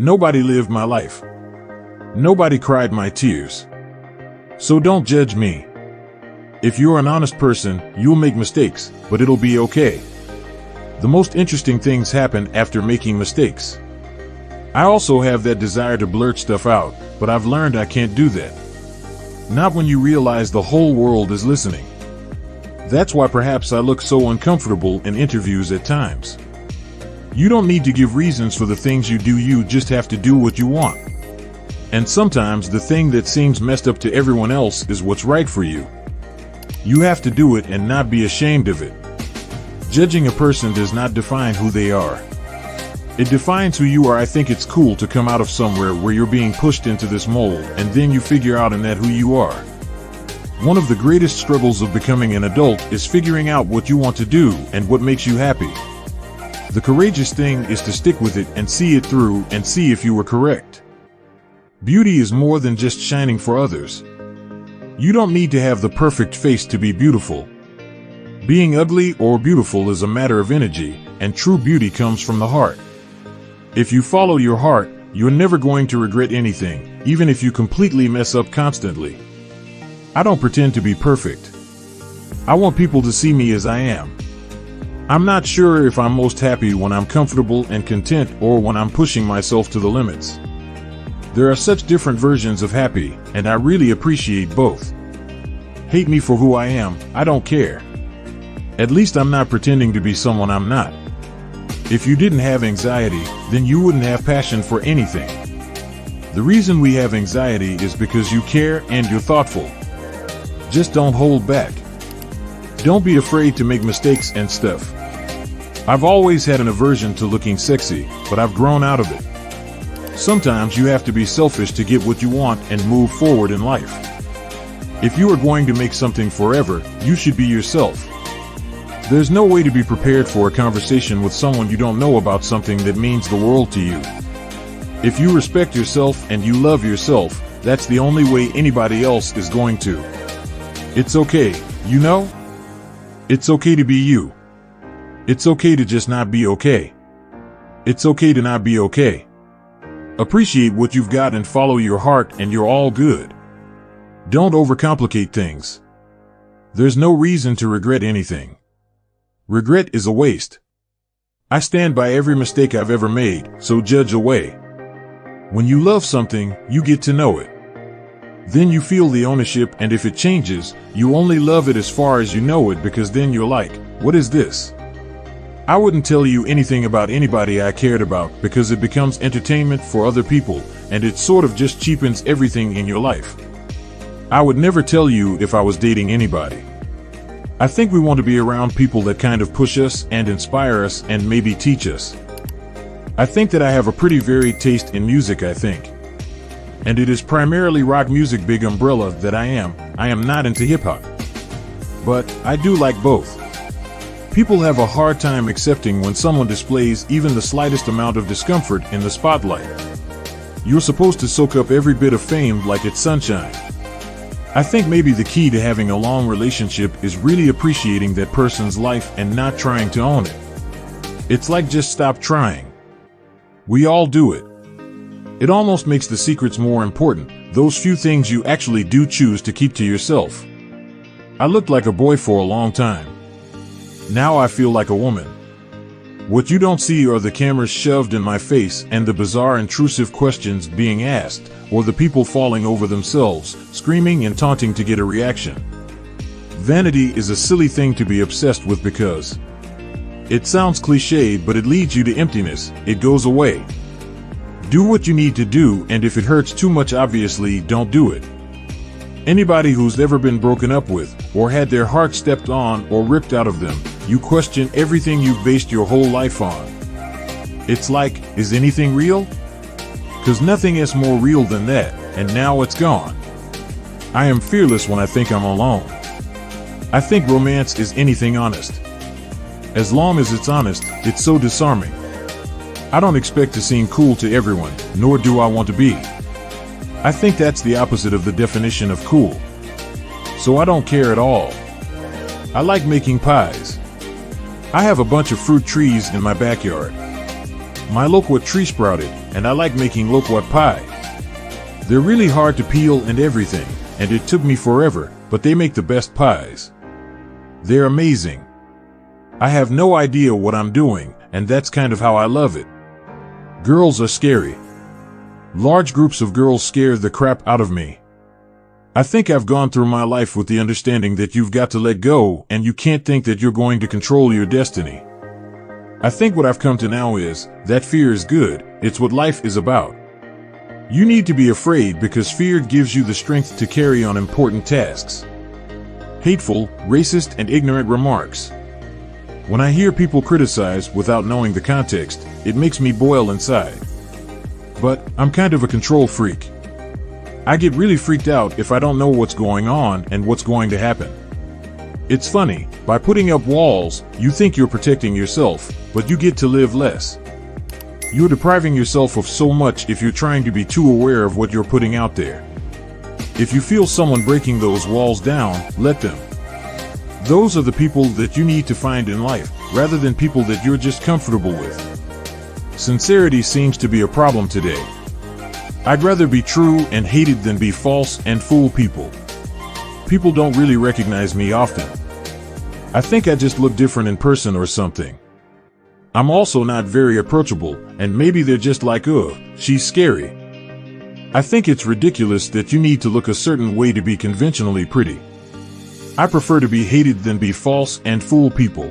Nobody lived my life. Nobody cried my tears. So don't judge me. If you're an honest person, you'll make mistakes, but it'll be okay. The most interesting things happen after making mistakes. I also have that desire to blurt stuff out, but I've learned I can't do that. Not when you realize the whole world is listening. That's why perhaps I look so uncomfortable in interviews at times. You don't need to give reasons for the things you do, you just have to do what you want. And sometimes the thing that seems messed up to everyone else is what's right for you. You have to do it and not be ashamed of it. Judging a person does not define who they are. It defines who you are. I think it's cool to come out of somewhere where you're being pushed into this mold, and then you figure out in that who you are. One of the greatest struggles of becoming an adult is figuring out what you want to do and what makes you happy. The courageous thing is to stick with it and see it through and see if you were correct. Beauty is more than just shining for others. You don't need to have the perfect face to be beautiful. Being ugly or beautiful is a matter of energy, and true beauty comes from the heart. If you follow your heart, you're never going to regret anything, even if you completely mess up constantly. I don't pretend to be perfect. I want people to see me as I am. I'm not sure if I'm most happy when I'm comfortable and content or when I'm pushing myself to the limits. There are such different versions of happy, and I really appreciate both. Hate me for who I am, I don't care. At least I'm not pretending to be someone I'm not. If you didn't have anxiety, then you wouldn't have passion for anything. The reason we have anxiety is because you care and you're thoughtful. Just don't hold back. Don't be afraid to make mistakes and stuff. I've always had an aversion to looking sexy, but I've grown out of it. Sometimes you have to be selfish to get what you want and move forward in life. If you are going to make something forever, you should be yourself. There's no way to be prepared for a conversation with someone you don't know about something that means the world to you. If you respect yourself and you love yourself, that's the only way anybody else is going to. It's okay, you know? It's okay to be you. It's okay to just not be okay. It's okay to not be okay. Appreciate what you've got and follow your heart, and you're all good. Don't overcomplicate things. There's no reason to regret anything. Regret is a waste. I stand by every mistake I've ever made, so judge away. When you love something, you get to know it. Then you feel the ownership, and if it changes, you only love it as far as you know it, because then you're like, what is this? I wouldn't tell you anything about anybody I cared about, because it becomes entertainment for other people, and it sort of just cheapens everything in your life. I would never tell you if I was dating anybody. I think we want to be around people that kind of push us and inspire us and maybe teach us. I think that I have a pretty varied taste in music, I think. And it is primarily rock music, big umbrella, that I am. I am not into hip-hop. But I do like both. People have a hard time accepting when someone displays even the slightest amount of discomfort in the spotlight. You're supposed to soak up every bit of fame like it's sunshine. I think maybe the key to having a long relationship is really appreciating that person's life and not trying to own it. It's like just stop trying. We all do it. It almost makes the secrets more important, those few things you actually do choose to keep to yourself. I looked like a boy for a long time. Now I feel like a woman. What you don't see are the cameras shoved in my face and the bizarre intrusive questions being asked, or the people falling over themselves, screaming and taunting to get a reaction. Vanity is a silly thing to be obsessed with because it sounds cliched, but it leads you to emptiness. It goes away. Do what you need to do, and if it hurts too much, obviously don't do it. Anybody who's ever been broken up with, or had their heart stepped on or ripped out of them, you question everything you've based your whole life on. It's like, is anything real? 'Cause nothing is more real than that, and now it's gone. I am fearless when I think I'm alone. I think romance is anything honest. As long as it's honest, it's so disarming. I don't expect to seem cool to everyone, nor do I want to be. I think that's the opposite of the definition of cool. So I don't care at all. I like making pies. I have a bunch of fruit trees in my backyard. My loquat tree sprouted, and I like making loquat pie. They're really hard to peel and everything, and it took me forever, but they make the best pies. They're amazing. I have no idea what I'm doing, and that's kind of how I love it. Girls are scary. Large groups of girls scare the crap out of me. I think I've gone through my life with the understanding that you've got to let go, and you can't think that you're going to control your destiny. I think what I've come to now is that fear is good. It's what life is about. You need to be afraid because fear gives you the strength to carry on important tasks. Hateful, racist, and ignorant remarks. When I hear people criticize without knowing the context, it makes me boil inside. But I'm kind of a control freak. I get really freaked out if I don't know what's going on and what's going to happen. It's funny, by putting up walls, you think you're protecting yourself, but you get to live less. You're depriving yourself of so much if you're trying to be too aware of what you're putting out there. If you feel someone breaking those walls down, let them. Those are the people that you need to find in life, rather than people that you're just comfortable with. Sincerity seems to be a problem today. I'd rather be true and hated than be false and fool people. People don't really recognize me often. I think I just look different in person or something. I'm also not very approachable, and maybe they're just like, ugh, she's scary. I think it's ridiculous that you need to look a certain way to be conventionally pretty. I prefer to be hated than be false and fool people.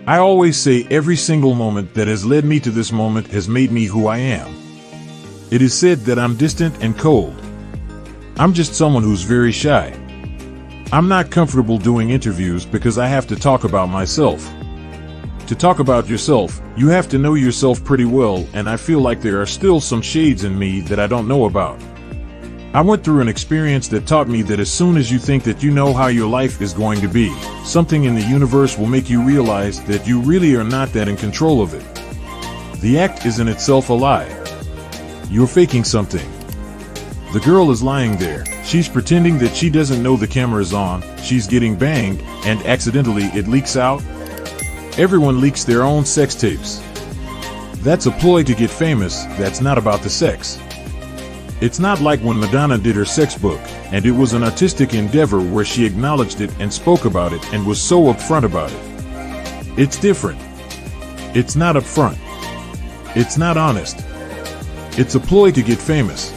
I always say every single moment that has led me to this moment has made me who I am. It is said that I'm distant and cold. I'm just someone who's very shy. I'm not comfortable doing interviews because I have to talk about myself. To talk about yourself, you have to know yourself pretty well, and I feel like there are still some shades in me that I don't know about. I went through an experience that taught me that as soon as you think that you know how your life is going to be, something in the universe will make you realize that you really are not that in control of it. The act is in itself a lie. You're faking something. The girl is lying there. She's pretending that she doesn't know the camera is on, she's getting banged, and accidentally it leaks out. Everyone leaks their own sex tapes. That's a ploy to get famous. That's not about the sex. It's not like when Madonna did her sex book, and it was an artistic endeavor where she acknowledged it and spoke about it and was so upfront about it. It's different. It's not upfront. It's not honest. It's a ploy to get famous.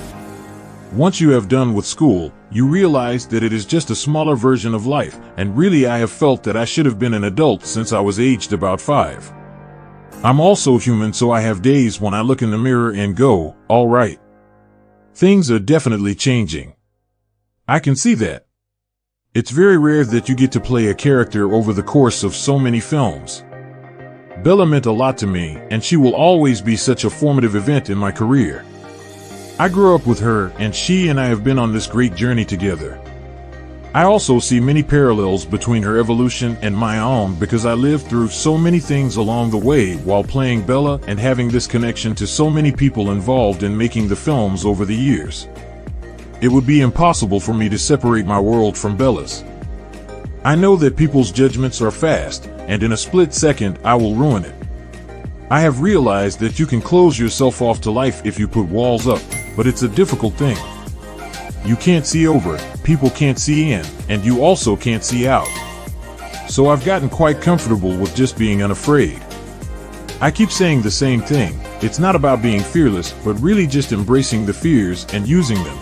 Once you have done with school, you realize that it is just a smaller version of life, and really I have felt that I should have been an adult since I was aged about 5. I'm also human, so I have days when I look in the mirror and go, all right. Things are definitely changing. I can see that. It's very rare that you get to play a character over the course of so many films. Bella meant a lot to me, and she will always be such a formative event in my career. I grew up with her, and she and I have been on this great journey together. I also see many parallels between her evolution and my own because I lived through so many things along the way while playing Bella and having this connection to so many people involved in making the films over the years. It would be impossible for me to separate my world from Bella's. I know that people's judgments are fast, and in a split second I will ruin it. I have realized that you can close yourself off to life if you put walls up, but it's a difficult thing. You can't see over, people can't see in, and you also can't see out. So I've gotten quite comfortable with just being unafraid. I keep saying the same thing. It's not about being fearless, but really just embracing the fears and using them.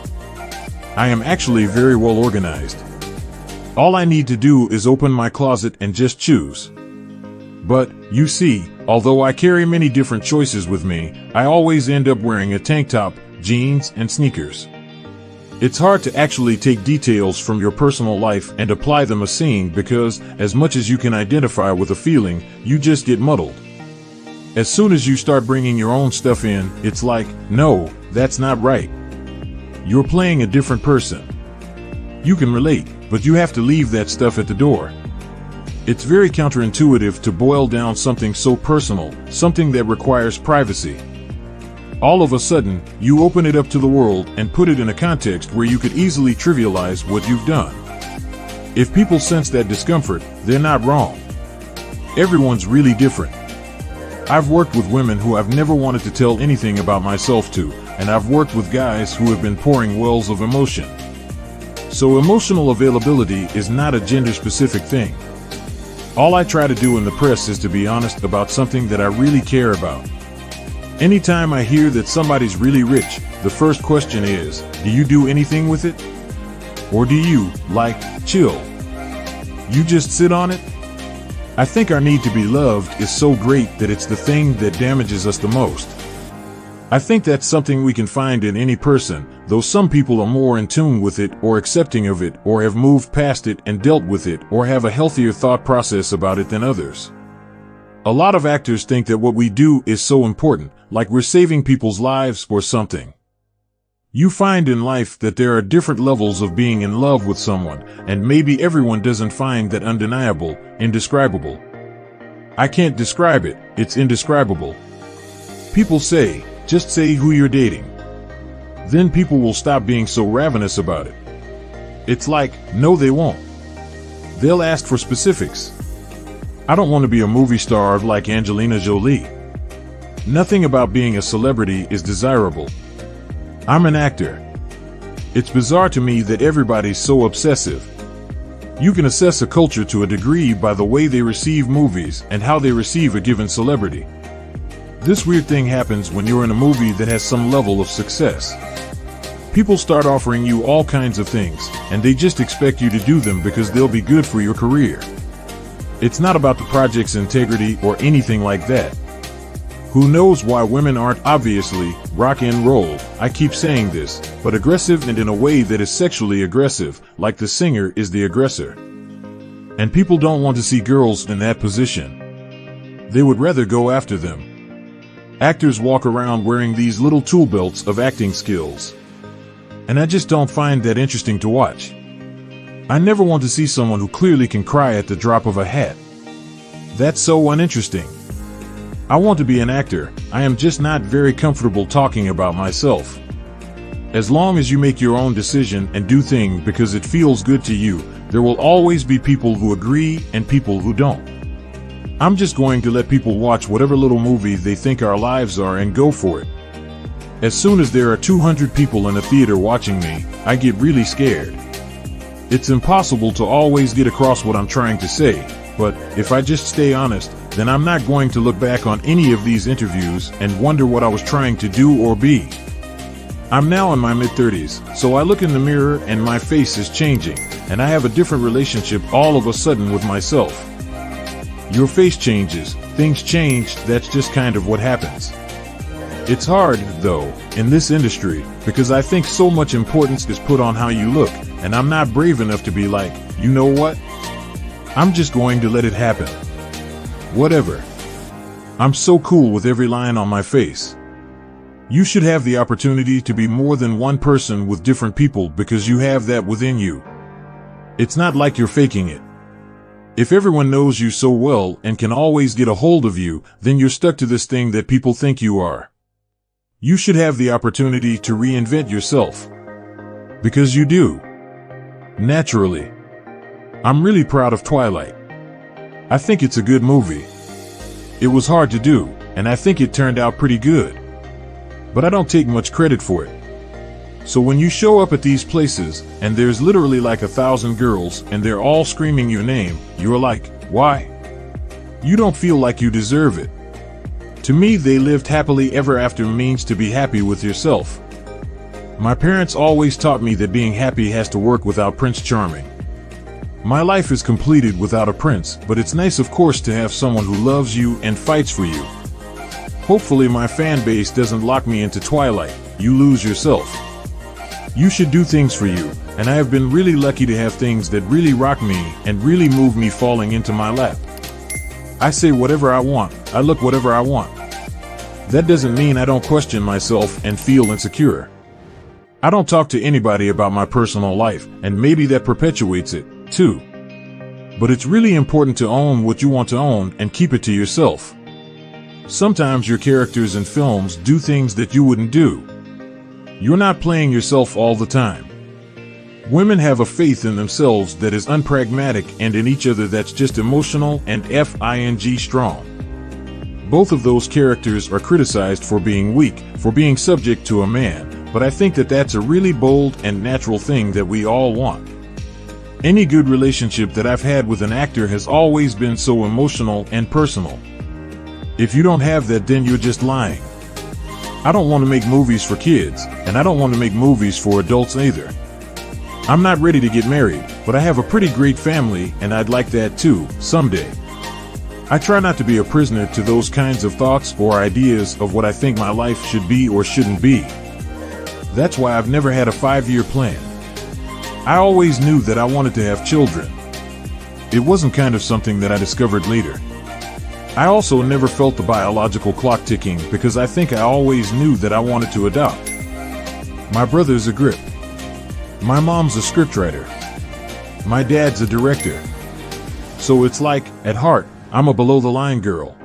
I am actually very well organized. All I need to do is open my closet and just choose. But, you see, although I carry many different choices with me, I always end up wearing a tank top, jeans, and sneakers. It's hard to actually take details from your personal life and apply them a scene because, as much as you can identify with a feeling, you just get muddled. As soon as you start bringing your own stuff in, it's like, no, that's not right. You're playing a different person. You can relate, but you have to leave that stuff at the door. It's very counterintuitive to boil down something so personal, something that requires privacy. All of a sudden, you open it up to the world and put it in a context where you could easily trivialize what you've done. If people sense that discomfort, they're not wrong. Everyone's really different. I've worked with women who I've never wanted to tell anything about myself to, and I've worked with guys who have been pouring wells of emotion. So emotional availability is not a gender-specific thing. All I try to do in the press is to be honest about something that I really care about. Anytime I hear that somebody's really rich, the first question is, do you do anything with it? Or do you, chill? You just sit on it? I think our need to be loved is so great that it's the thing that damages us the most. I think that's something we can find in any person, though some people are more in tune with it or accepting of it or have moved past it and dealt with it or have a healthier thought process about it than others. A lot of actors think that what we do is so important, like we're saving people's lives or something. You find in life that there are different levels of being in love with someone, and maybe everyone doesn't find that undeniable, indescribable. I can't describe it, it's indescribable. People say, just say who you're dating. Then people will stop being so ravenous about it. It's like, no they won't. They'll ask for specifics. I don't want to be a movie star like Angelina Jolie. Nothing about being a celebrity is desirable. I'm an actor. It's bizarre to me that everybody's so obsessive. You can assess a culture to a degree by the way they receive movies and how they receive a given celebrity. This weird thing happens when you're in a movie that has some level of success. People start offering you all kinds of things, and they just expect you to do them because they'll be good for your career. It's not about the project's integrity or anything like that. Who knows why women aren't obviously rock and roll, I keep saying this, but aggressive and in a way that is sexually aggressive, like the singer is the aggressor. And people don't want to see girls in that position. They would rather go after them. Actors walk around wearing these little tool belts of acting skills. And I just don't find that interesting to watch. I never want to see someone who clearly can cry at the drop of a hat. That's so uninteresting. I want to be an actor, I am just not very comfortable talking about myself. As long as you make your own decision and do things because it feels good to you, there will always be people who agree and people who don't. I'm just going to let people watch whatever little movie they think our lives are and go for it. As soon as there are 200 people in a theater watching me, I get really scared. It's impossible to always get across what I'm trying to say, but if I just stay honest, then I'm not going to look back on any of these interviews and wonder what I was trying to do or be. I'm now in my mid-30s, so I look in the mirror and my face is changing, and I have a different relationship all of a sudden with myself. Your face changes, things change, that's just kind of what happens. It's hard, though, in this industry, because I think so much importance is put on how you look, and I'm not brave enough to be like, you know what? I'm just going to let it happen. Whatever. I'm so cool with every line on my face. You should have the opportunity to be more than one person with different people because you have that within you. It's not like you're faking it. If everyone knows you so well and can always get a hold of you, then you're stuck to this thing that people think you are. You should have the opportunity to reinvent yourself. Because you do. Naturally. I'm really proud of Twilight. I think it's a good movie. It was hard to do, and I think it turned out pretty good. But I don't take much credit for it. So when you show up at these places, and there's literally like 1,000 girls, and they're all screaming your name, you're like, why? You don't feel like you deserve it. To me, they lived happily ever after means to be happy with yourself. My parents always taught me that being happy has to work without Prince Charming. My life is completed without a prince, but it's nice of course to have someone who loves you and fights for you. Hopefully my fan base doesn't lock me into Twilight, you lose yourself. You should do things for you, and I have been really lucky to have things that really rock me and really move me falling into my lap. I say whatever I want, I look whatever I want. That doesn't mean I don't question myself and feel insecure. I don't talk to anybody about my personal life, and maybe that perpetuates it, too. But it's really important to own what you want to own and keep it to yourself. Sometimes your characters in films do things that you wouldn't do. You're not playing yourself all the time. Women have a faith in themselves that is unpragmatic and in each other that's just emotional and F-ing strong. Both of those characters are criticized for being weak, for being subject to a man, but I think that that's a really bold and natural thing that we all want. Any good relationship that I've had with an actor has always been so emotional and personal. If you don't have that, then you're just lying. I don't want to make movies for kids, and I don't want to make movies for adults either. I'm not ready to get married, but I have a pretty great family, and I'd like that too, someday. I try not to be a prisoner to those kinds of thoughts or ideas of what I think my life should be or shouldn't be. That's why I've never had a 5-year plan. I always knew that I wanted to have children. It wasn't kind of something that I discovered later. I also never felt the biological clock ticking because I think I always knew that I wanted to adopt. My brother's a grip. My mom's a scriptwriter. My dad's a director. So it's like, at heart, I'm a below-the-line girl.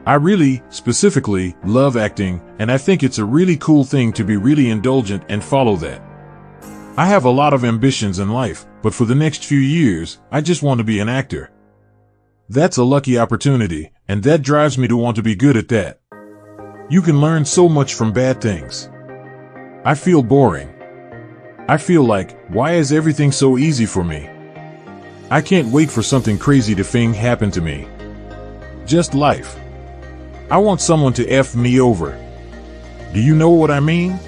I really, specifically, love acting, and I think it's a really cool thing to be really indulgent and follow that. I have a lot of ambitions in life, but for the next few years, I just want to be an actor. That's a lucky opportunity, and that drives me to want to be good at that. You can learn so much from bad things. I feel boring. I feel like, why is everything so easy for me? I can't wait for something crazy to happen to me. Just life. I want someone to F me over. Do you know what I mean?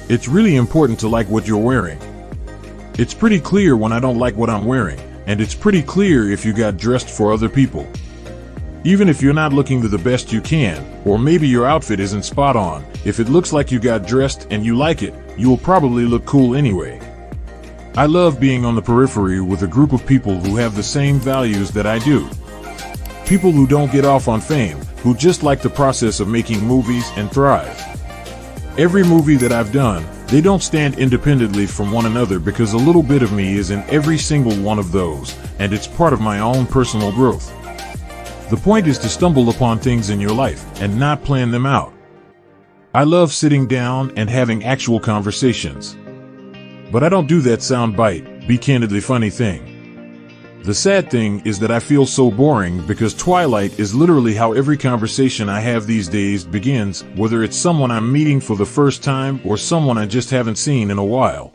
It's really important to like what you're wearing. It's pretty clear when I don't like what I'm wearing, and it's pretty clear if you got dressed for other people. Even if you're not looking the best you can, or maybe your outfit isn't spot on, if it looks like you got dressed and you like it, you will probably look cool anyway. I love being on the periphery with a group of people who have the same values that I do. People who don't get off on fame, who just like the process of making movies and thrive. Every movie that I've done, they don't stand independently from one another because a little bit of me is in every single one of those, and it's part of my own personal growth. The point is to stumble upon things in your life and not plan them out. I love sitting down and having actual conversations. But I don't do that soundbite, be candidly funny thing. The sad thing is that I feel so boring because Twilight is literally how every conversation I have these days begins, whether it's someone I'm meeting for the first time or someone I just haven't seen in a while.